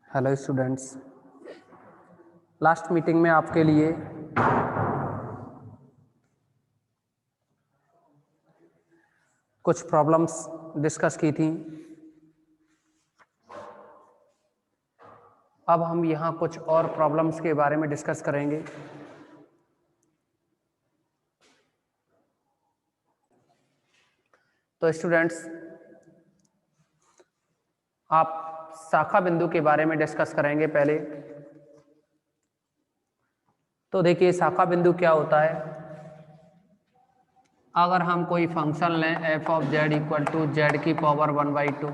Hello students, last meeting में आपके लिए कुछ प्रॉब्लम्स डिस्कस की थी। अब हम यहाँ कुछ और प्रॉब्लम्स के बारे में डिस्कस करेंगे। तो स्टूडेंट्स, आप शाखा बिंदु के बारे में डिस्कस करेंगे पहले। तो देखिए, शाखा बिंदु क्या होता है। अगर हम कोई फंक्शन लें f of z equal to z की पावर 1/2,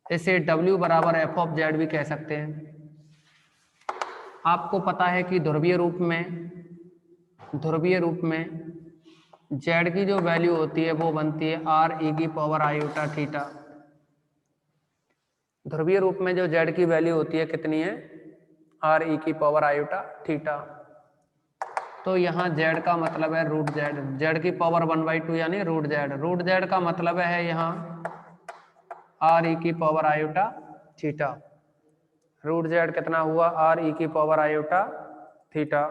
इसे w बराबर f ऑफ z भी कह सकते हैं। आपको पता है कि ध्रुवीय रूप में z की जो वैल्यू होती है वो बनती है r e की पावर आयोटा थीटा। ध्रुवीय रूप में जो z की वैल्यू होती है कितनी है? r e की पावर आयोटा थीटा। तो यहाँ z का मतलब है रूट z की पावर 1/2 यानी रूट z का मतलब है यहाँ r e की power iota theta. Root z कितना हुआ? r e की पावर आयोटा थीटा।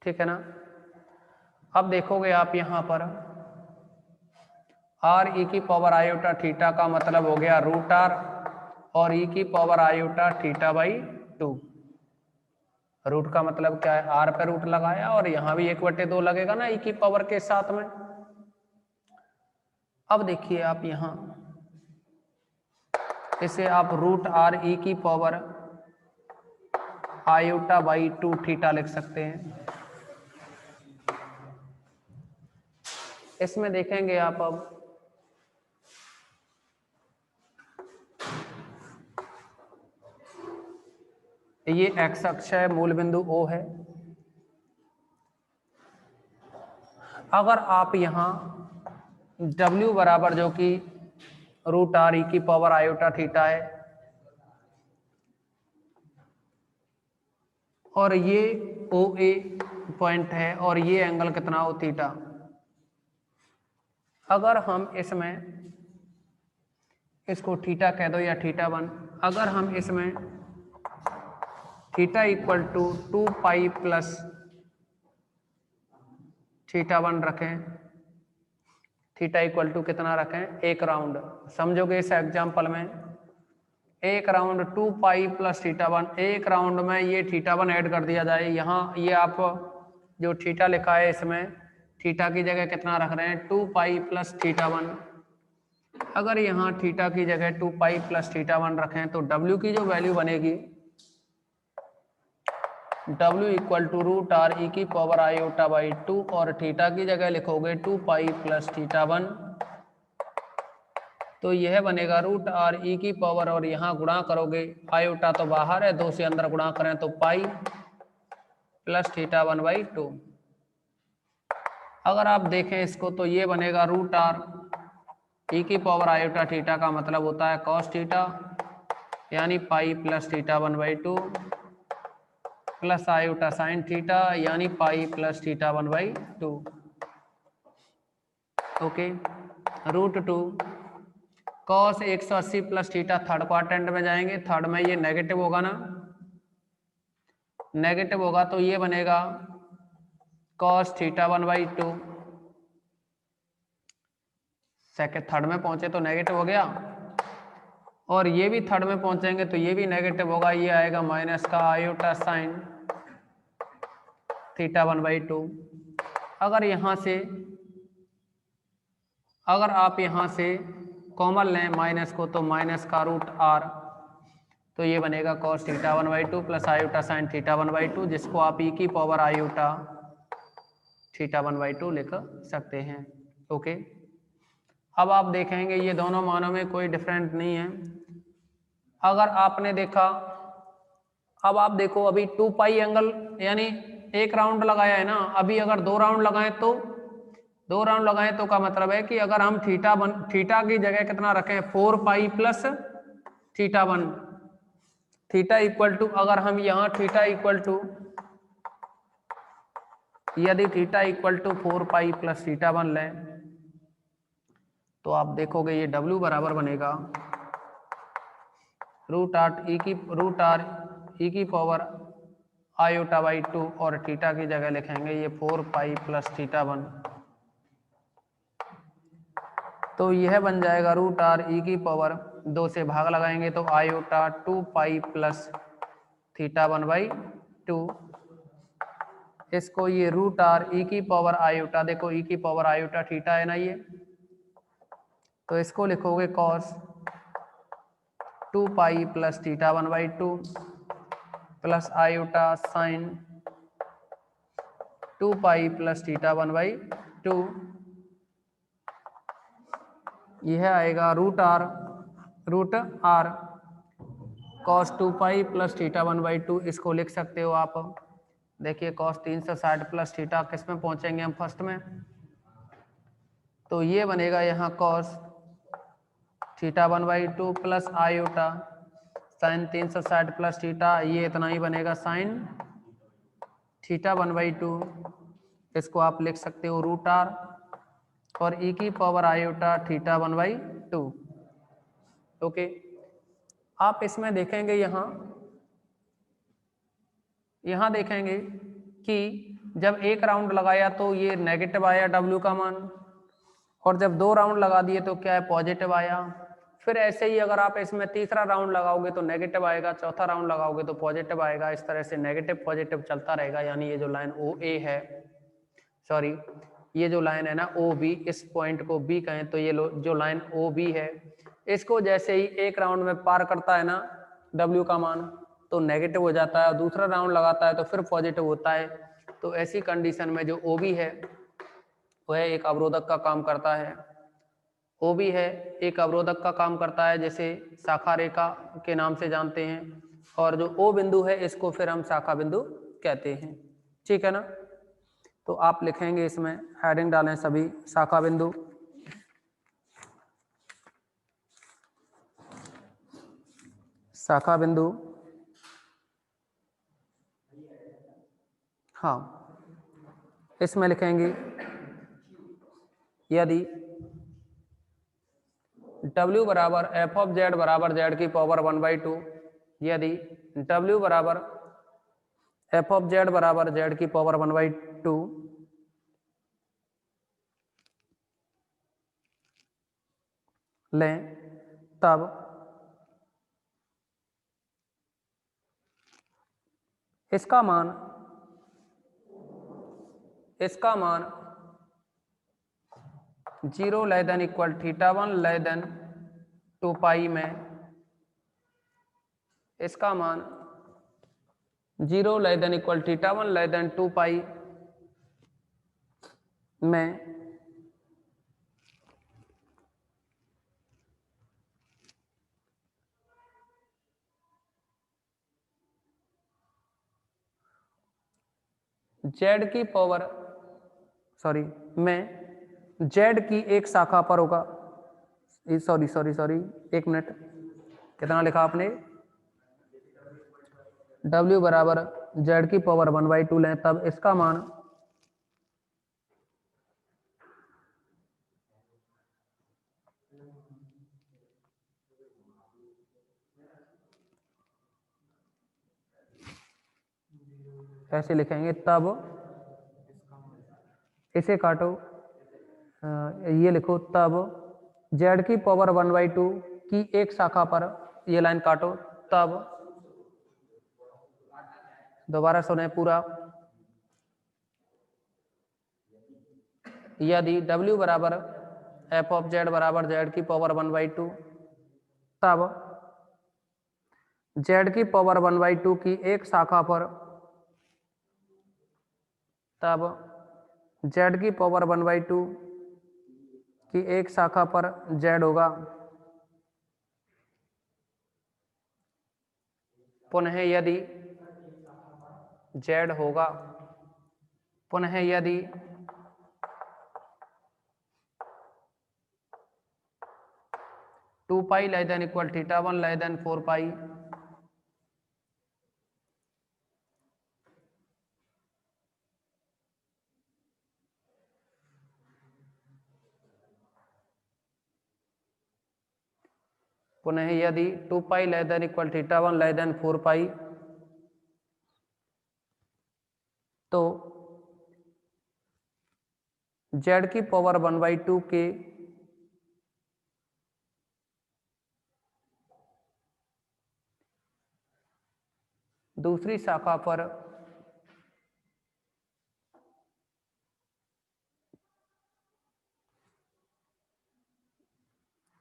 ठीक है ना? अब देखोगे आप यहाँ पर r e की पावर आयोटा थीटा का मतलब हो गया रूट r और e की power iota theta by 2। Root का मतलब क्या है? r पे रूट लगाया और यहाँ भी 1/2 लगेगा ना e की पावर के साथ में। अब देखिए आप यहाँ इसे आप रूट r e की पावर आयोटा बाई 2 थीटा लिख सकते हैं। इसमें देखेंगे आप अब ये x अक्ष है, मूल बिंदु O है। अगर आप यहाँ w बराबर जो कि रूट r e की पावर आयोटा थीटा है और ये OA पॉइंट है और ये एंगल कितना हो? थीटा। अगर हम इसमें इसको थीटा कह दो या θ1, अगर हम इसमें थीटा इक्वल टू 2 प्लस θ1 रखें, थीटा इक्वल टू कितना रखें? 1 राउंड। समझोगे इस एग्जाम्पल में 1 राउंड 2 प्लस θ1, 1 राउंड में ये θ1 ऐड कर दिया जाए। यहाँ ये आप जो थीटा लिखा है इसमें थीटा की जगह कितना रख रहे हैं? 2 प्लस θ1। अगर यहाँ थीटा की जगह 2 प्लस θ1 रखें तो w की जो वैल्यू बनेगी w equal to root r e की पावर आयोटा बाई 2 और थीटा की जगह लिखोगे 2 प्लस θ1, तो यह बनेगा रूट r e की पावर और यहाँ गुणा करोगे, आयोटा तो बाहर है, 2 से अंदर गुणा करें तो पाई प्लस θ1 बाई 2। अगर आप देखें इसको तो ये बनेगा रूट r e की पावर आयोटा थीटा का मतलब होता है cos थीटा यानी pi plus θ1 by 2 plus iota sine theta यानी pi plus θ1 by 2। Okay, root 2 cos 180 plus theta third quadrant में जाएंगे, थर्ड में ये नेगेटिव होगा ना, नेगेटिव होगा तो ये बनेगा cos θ1 बाई 2। सेकंड थर्ड में पहुंचे तो नेगेटिव हो गया और ये भी थर्ड में पहुंचेंगे तो ये भी नेगेटिव होगा, ये आएगा माइनस का आयोटा साइन θ1 बाई 2। अगर यहाँ से अगर आप यहाँ से कॉमन लें माइनस को तो माइनस का रूट r, तो ये बनेगा cos θ1 by 2 plus iota sine θ1 by 2, जिसको आप e की पावर आयोटा θ1 बाई 2 लिख सकते हैं। ओके, अब आप देखेंगे ये दोनों मानों में कोई डिफरेंट नहीं है। अगर आपने देखा, अब आप देखो अभी 2 एंगल यानी 1 राउंड लगाया है ना, अभी अगर 2 राउंड लगाएं तो 2 राउंड लगाएं तो का मतलब है कि अगर हम थीटा की जगह कितना रखें 4 pi plus theta 1, theta equal to, अगर हम यहाँ थीटा इक्वल टू, यदि theta equal to 4 pi plus theta 1 लें तो आप देखोगे ये W बराबर बनेगा रूट आर ई की पावर आयोटा बाई 2, और थीटा की जगह लिखेंगे ये 4 पाई प्लस थीटा 1, तो यह बन जाएगा रूट आर ई की पावर 2 से भाग लगाएंगे तो iota 2 pi plus theta 1 by 2, इसको ये रूट आर ई की पावर आयोटा, देखो ई की पावर आयोटा थीटा है ना ये, तो इसको लिखोगे cos 2 pi plus theta 1 by 2 plus iota sine 2 pi plus theta 1 by 2, यह आएगा root R cos 2 pi plus theta 1 by 2, इसको लिख सकते हो आप। देखिए कॉस 360 प्लस थीटा किस में पहुंचेंगे हम फर्स्ट में, तो ये बनेगा यहाँ cos theta 1 by 2 plus iota sign 360 plus theta, ये इतना ही बनेगा साइन थीटा 1 बाई 2, इसको आप लिख सकते हो रूट आर और ई की power iota theta 1 by 2। Okay, आप इसमें देखेंगे यहाँ देखेंगे कि जब एक राउंड लगाया तो ये नेगेटिव आया W का मान, और जब 2 राउंड लगा दिए तो क्या है पॉजिटिव आया। फिर ऐसे ही अगर आप इसमें तीसरा राउंड लगाओगे तो नेगेटिव आएगा, चौथा राउंड लगाओगे तो पॉजिटिव आएगा, इस तरह से नेगेटिव पॉजिटिव चलता रहेगा। यानी ये जो लाइन ओ ए है, सॉरी ये जो लाइन है ना ओ बी, इस पॉइंट को बी कहें तो ये जो लाइन ओ बी है, इसको जैसे ही एक राउंड में पार करता है ना W का मान तो नेगेटिव हो जाता है, और दूसरा राउंड लगाता है तो फिर पॉजिटिव होता है। तो ऐसी कंडीशन में जो OB है वह एक अवरोधक का काम करता है, OB है एक अवरोधक का काम करता है, जैसे शाखा रेखा के नाम से जानते हैं, और जो O बिंदु है इसको फिर हम शाखा बिंदु कहते हैं। ठीक है ना, तो आप लिखेंगे इसमें हेडिंग डालें सभी शाखा बिंदु, शाखा बिंदु, हाँ इसमें लिखेंगे यदि W बराबर एफ ऑफ जेड बराबर जेड की पावर 1 बाई 2, यदि W बराबर एफ ऑफ जेड बराबर जेड की पावर 1 बाई 2 लें तब इसका मान 0 less than equal theta 1 less than 2 पाई में, इसका मान 0 less than equal theta 1 less than 2 पाई में जेड की पावर में जेड की एक शाखा पर होगा, सॉरी एक मिनट, कितना लिखा आपने, W बराबर जेड की पावर 1 बाई 2 लें तब इसका मान ऐसे लिखेंगे, तब इसे काटो, ये लिखो तब जेड की पावर 1 बाई 2 की एक शाखा पर, ये लाइन काटो, तब दोबारा सुने पूरा, यदि W बराबर एफ ऑफ जेड बराबर जेड की पावर 1 बाई 2, तब जेड की पावर 1 बाई 2 की एक शाखा पर, तब जेड की पावर 1 बाई 2 की एक शाखा पर जेड होगा, पुनः यदि जेड होगा, पुनः यदि 2 पाई less than equal theta 1 less than 4 पाई, पुनः यदि 2 पाई less than equal theta 1 less than 4 पाई, तो z की पावर 1/2 के दूसरी शाखा पर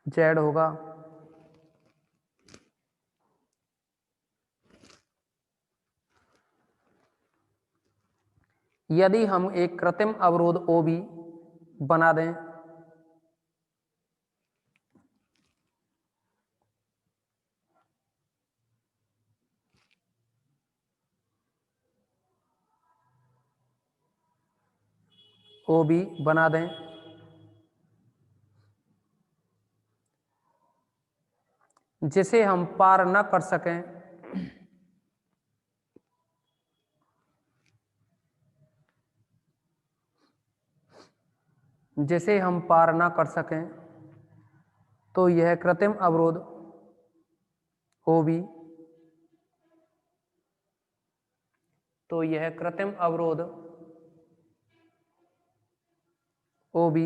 z होगा। यदि हम एक कृत्रिम अवरोध OB बना दें, OB बना दें, जिसे हम पार न कर सकें, जिसे हम पार न कर सकें, तो यह कृत्रिम अवरोध OB, तो यह कृत्रिम अवरोध OB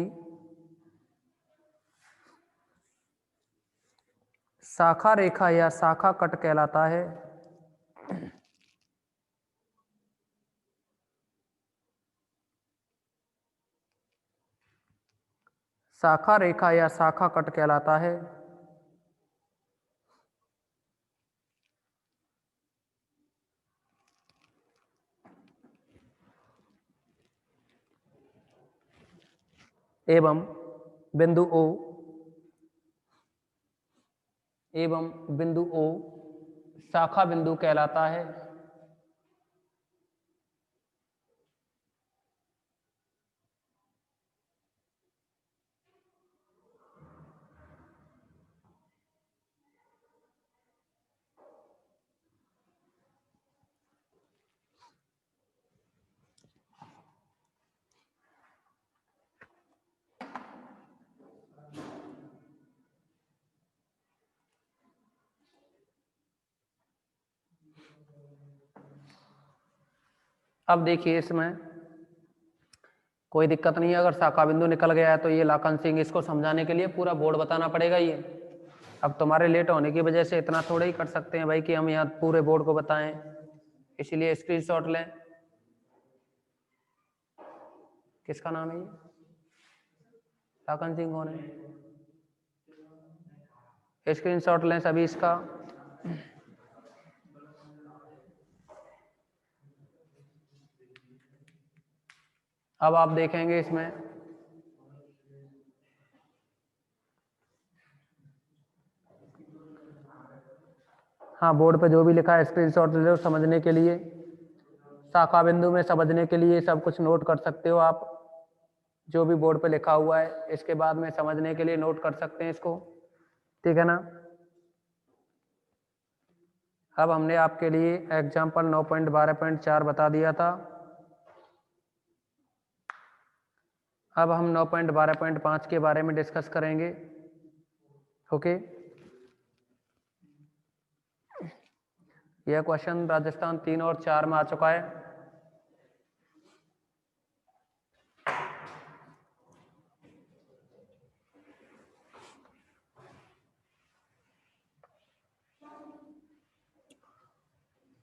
शाखा रेखा या शाखा कट कहलाता है। शाखा रेखा या शाखा कट कहलाता है। एवं बिंदु O शाखा बिंदु कहलाता है। अब देखिए, इसमें कोई दिक्कत नहीं है, अगर शाखा बिंदु निकल गया है तो ये लाखन सिंह, इसको समझाने के लिए पूरा बोर्ड बताना पड़ेगा। ये अब तुम्हारे लेट होने की वजह से इतना थोड़ा ही कर सकते हैं भाई कि हम यहाँ पूरे बोर्ड को बताएं, इसलिए स्क्रीनशॉट लें। किसका नाम है ये? लाखन सिंह कौन है? स्क्रीनशॉट लें सभी इसका। अब आप देखेंगे इसमें हाँ, बोर्ड पे जो भी लिखा है स्क्रीनशॉट ले लो समझने के लिए। शाखा बिंदु में समझने के लिए सब कुछ नोट कर सकते हो आप, जो भी बोर्ड पे लिखा हुआ है इसके बाद में समझने के लिए नोट कर सकते हैं इसको, ठीक है ना। अब हमने आपके लिए एग्जाम्पल 9.12.4 बता दिया था। अब हम 9.12.5 के बारे में डिस्कस करेंगे। ओके, यह क्वेश्चन राजस्थान 3 और 4 में आ चुका है।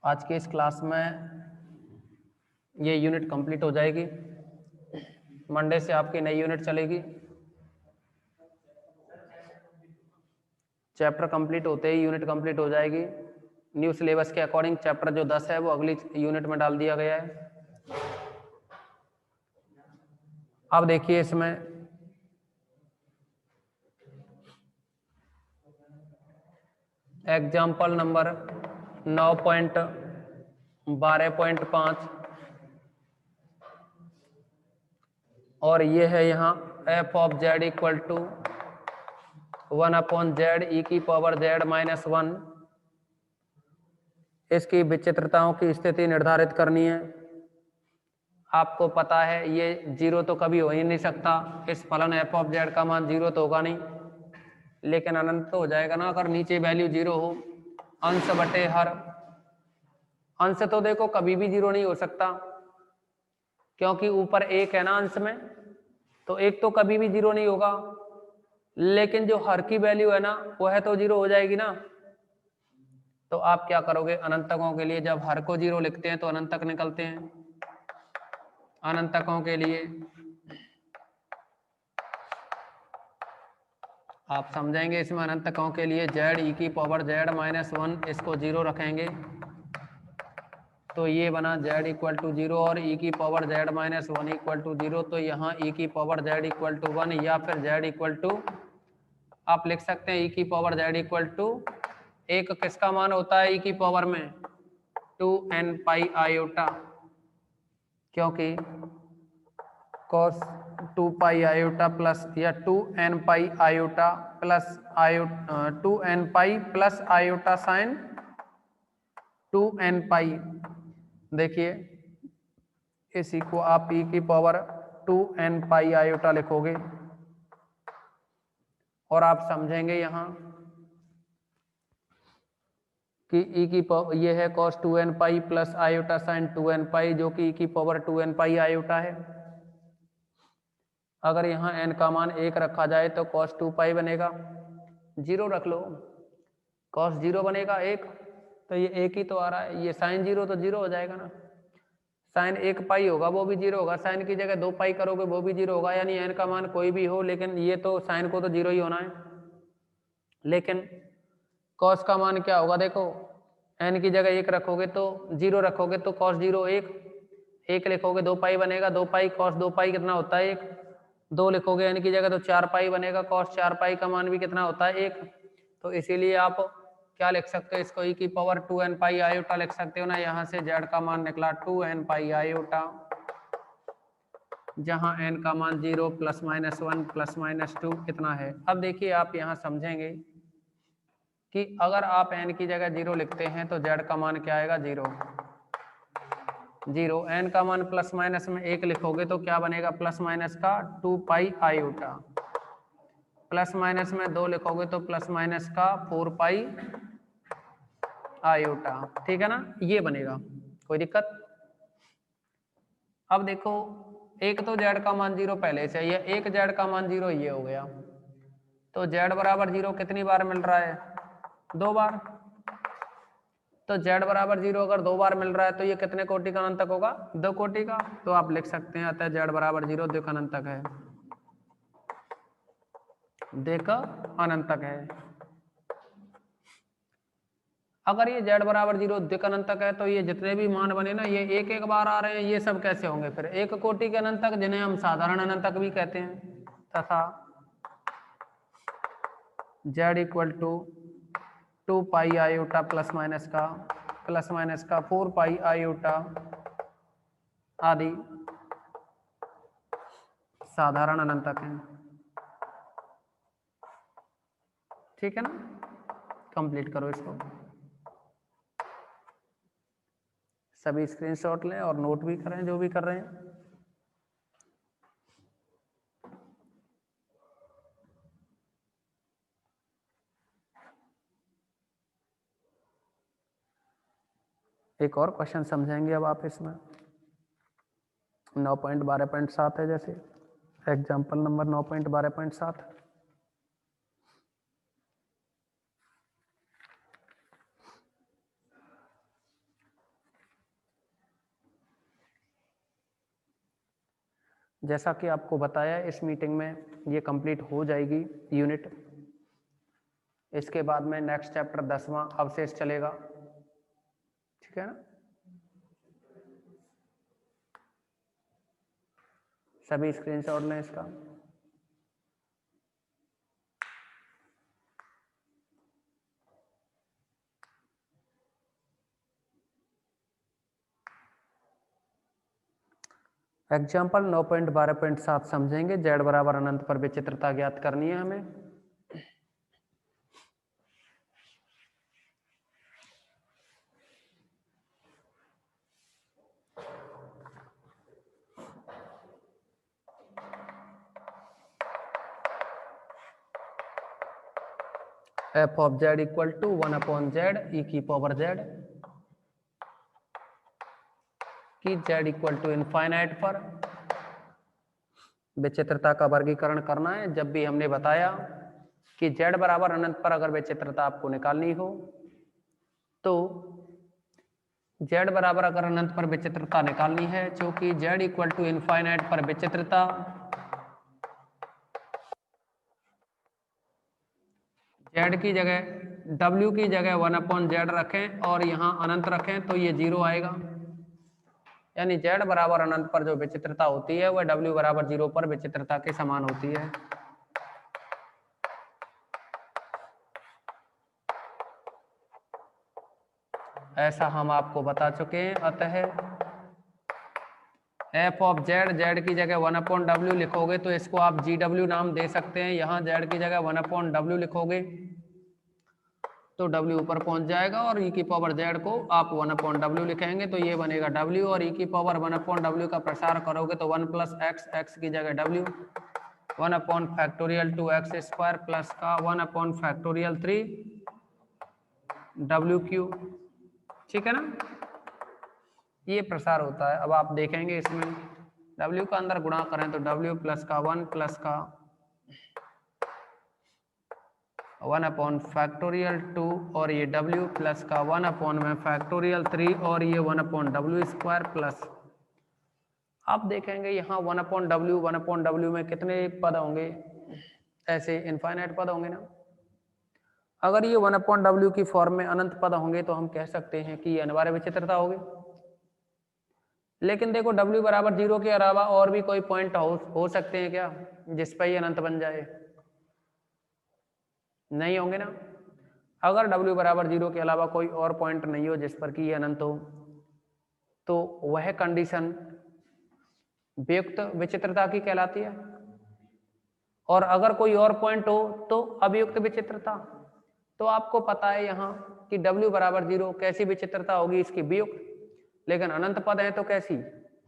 आज के इस क्लास में ये यूनिट कंप्लीट हो जाएगी। मंडे से आपकी नई यूनिट चलेगी। चैप्टर कंप्लीट होते ही यूनिट कंप्लीट हो जाएगी। न्यू सिलेबस के अकॉर्डिंग चैप्टर जो 10 है वो अगली यूनिट में डाल दिया गया है। अब देखिए, इसमें एग्जाम्पल नंबर 9.12.5 और ये है यहाँ f of z equal to 1/z e की पावर z माइनस 1। इसकी विचित्रताओं की स्थिति निर्धारित करनी है। आपको पता है ये 0 तो कभी हो ही नहीं सकता, इस फलन एफ ऑफ जेड का मान 0 तो होगा नहीं, लेकिन अनंत तो हो जाएगा ना अगर नीचे वैल्यू 0 हो। अंश बटे हर, अंश तो देखो कभी भी 0 नहीं हो सकता क्योंकि ऊपर 1 है ना अंश में, तो 1 तो कभी भी 0 नहीं होगा, लेकिन जो हर की वैल्यू है ना वह तो 0 हो जाएगी ना। तो आप क्या करोगे, अनंतकों के लिए जब हर को 0 लिखते हैं तो अनंतक निकलते हैं। अनंतकों के लिए आप समझेंगे, इसमें अनंतकों के लिए z ई की पावर z माइनस 1 इसको 0 रखेंगे तो ये बना z इक्वल टू 0 और e की power z minus 1 equal to 0। तो यहाँ e की पावर z इक्वल टू 1 या फिर z इक्वल टू, आप लिख सकते हैं e की पावर z इक्वल टू, एक किसका मान होता है e की पावर में 2n पाई आयोटा, क्योंकि cos 2 पाई आयोटा प्लस या 2n पाई iota plus 2n pi plus iota sign 2n पाई। देखिए इसी को आप e की पावर 2n पाई आयोटा लिखोगे और आप समझेंगे यहां कि e की पावर ये है cos 2n pi plus iota sign 2n पाई जो कि e की पावर 2n पाई आयोटा है। अगर यहाँ n का मान 1 रखा जाए तो cos 2 पाई बनेगा, 0 रख लो cos 0 बनेगा 1, तो ये 1 ही तो आ रहा है, ये साइन 0 तो 0 हो जाएगा ना, साइन 1 पाई होगा वो भी 0 होगा, साइन की जगह 2 पाई करोगे वो भी 0 होगा, यानी n का मान कोई भी हो लेकिन ये तो साइन को तो 0 ही होना है। लेकिन cos का मान क्या होगा, देखो n की जगह 1 रखोगे तो 0 रखोगे तो cos 0 1 लिखोगे 2 पाई बनेगा, 2 पाई cos 2 पाई कितना होता है 1, 2 लिखोगे n की जगह तो 4 पाई बनेगा, cos 4 पाई का मान भी कितना होता है 1। तो इसीलिए आप क्या लिख सकते हो, इसको e की पावर 2n पाई आयोटा लिख सकते हो ना। यहाँ से z का मान निकला 2n पाई आयोटा, जहाँ n का मान 0 प्लस माइनस 1 प्लस माइनस 2 कितना है। अब देखिए आप यहाँ समझेंगे कि अगर आप n की जगह 0 लिखते हैं तो z का मान क्या आएगा 0, n का मान प्लस माइनस में 1 लिखोगे तो क्या बनेगा, प्लस माइनस का 2 पाई आयोटा, प्लस माइनस में 2 लिखोगे तो प्लस माइनस का 4 पाई आयोटा, ठीक है ना, ये बनेगा, कोई दिक्कत। अब देखो एक तो z का मान 0 पहले से है, एक z का मान 0 ये हो गया, तो z बराबर 0 कितनी बार मिल रहा है, 2 बार। तो z बराबर 0 अगर 2 बार मिल रहा है तो ये कितने कोटि का अनंतक होगा, 2 कोटि का। तो आप लिख सकते हैं अतः z बराबर 0 द्विक अनंतक है, द्विक अनंतक है। अगर ये z बराबर 0 द्विक अनंतक है तो ये जितने भी मान बने ना ये एक एक बार आ रहे हैं, ये सब कैसे होंगे फिर, एक कोटि के अनंतक जिन्हें हम साधारण अनंतक भी कहते हैं। तथा z equal to 2 pi iota plus minus का 4 पाई आयोटा आदि साधारण अनंतक हैं, ठीक है ना। कंप्लीट करो इसको, सभी स्क्रीनशॉट लें और नोट भी करें जो भी कर रहे हैं। एक और क्वेश्चन समझेंगे अब आप इसमें, 9.12.7 है, जैसे एग्जाम्पल नंबर 9.12.7। जैसा कि आपको बताया इस मीटिंग में ये कंप्लीट हो जाएगी यूनिट, इसके बाद में नेक्स्ट चैप्टर 10वां अवशेष चलेगा, ठीक है ना। सभी स्क्रीनशॉट लें इसका। एग्जाम्पल 9.12.7 समझेंगे, z बराबर अनंत पर विचित्रता ज्ञात करनी है हमें। F of Z equal to 1/z e की पावर जेड की जेड इक्वल टू इनफाइनाइट पर विचित्रता का वर्गीकरण करना है। जब भी हमने बताया कि जेड बराबर अनंत पर अगर विचित्रता आपको निकालनी हो तो जेड बराबर अगर अनंत पर विचित्रता निकालनी है, क्योंकि जेड इक्वल टू इनफाइनाइट पर विचित्रता जेड की जगह W की जगह 1/z रखें और यहाँ अनंत रखें तो ये 0 आएगा। यानी जेड बराबर अनंत पर जो विचित्रता होती है वह W बराबर 0 पर विचित्रता के समान होती है। ऐसा हम आपको बता चुके हैं। अतः एफ ऑफ जेड, जेड की जगह 1/w लिखोगे तो इसको आप GW नाम दे सकते हैं। यहाँ जेड की जगह 1/w लिखोगे तो W ऊपर पहुंच जाएगा और e की पावर z को आप 1/w लिखेंगे तो ये बनेगा W और e की पावर 1/w का प्रसार करोगे तो 1 प्लस एक्स, एक्स की जगह W 1/फैक्टोरियल 2x² प्लस का 1/फैक्टोरियल 3w³। ठीक है ना, ये प्रसार होता है। अब आप देखेंगे इसमें W का अंदर गुणा करें तो W प्लस का 1 प्लस का 1/फैक्टोरियल 2 और ये W प्लस का 1/फैक्टोरियल 3 और ये 1/w² प्लस आप देखेंगे यहाँ 1/w में कितने पद होंगे, ऐसे इनफाइनाइट पद होंगे ना। अगर ये 1/w की फॉर्म में अनंत पद होंगे तो हम कह सकते हैं कि ये अनिवार्य विचित्रता होगी। लेकिन देखो W बराबर 0 के अलावा और भी कोई पॉइंट हो सकते हैं क्या जिस पर ये अनंत बन जाए? नहीं होंगे ना। अगर W बराबर 0 के अलावा कोई और पॉइंट नहीं हो जिस पर कि ये अनंत हो तो वह कंडीशन वियुक्त विचित्रता की कहलाती है। और अगर कोई और पॉइंट हो तो अवियुक्त विचित्रता। तो आपको पता है यहाँ कि W बराबर 0 कैसी विचित्रता होगी, इसकी वियुक्त। लेकिन अनंत पद है तो कैसी,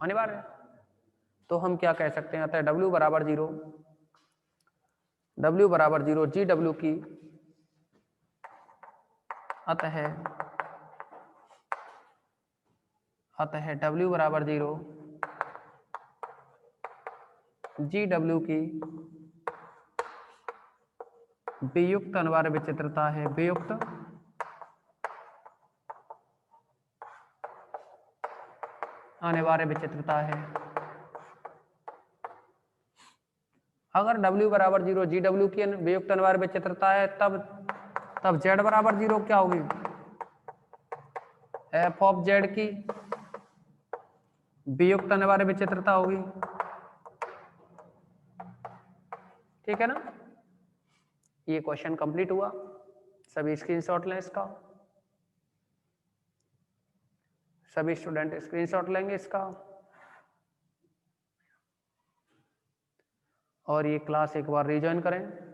अनिवार्य। तो हम क्या कह सकते हैं, अतः W बराबर 0 GW की अतः W बराबर 0 GW की वियुक्त अनिवार्य विचित्रता है, वियुक्त अनिवार्य विचित्रता है। अगर W बराबर 0 GW की वियुक्त अनिवार्य विचित्रता है तब Z बराबर 0 क्या होगी, एफ ऑफ जेड की वियुक्त अनिवार्य विचित्रता होगी। ठीक है ना, ये क्वेश्चन कंप्लीट हुआ। सभी स्क्रीनशॉट लें इसका, सभी स्टूडेंट स्क्रीनशॉट लेंगे इसका और ये क्लास एक बार रिजॉइन करें।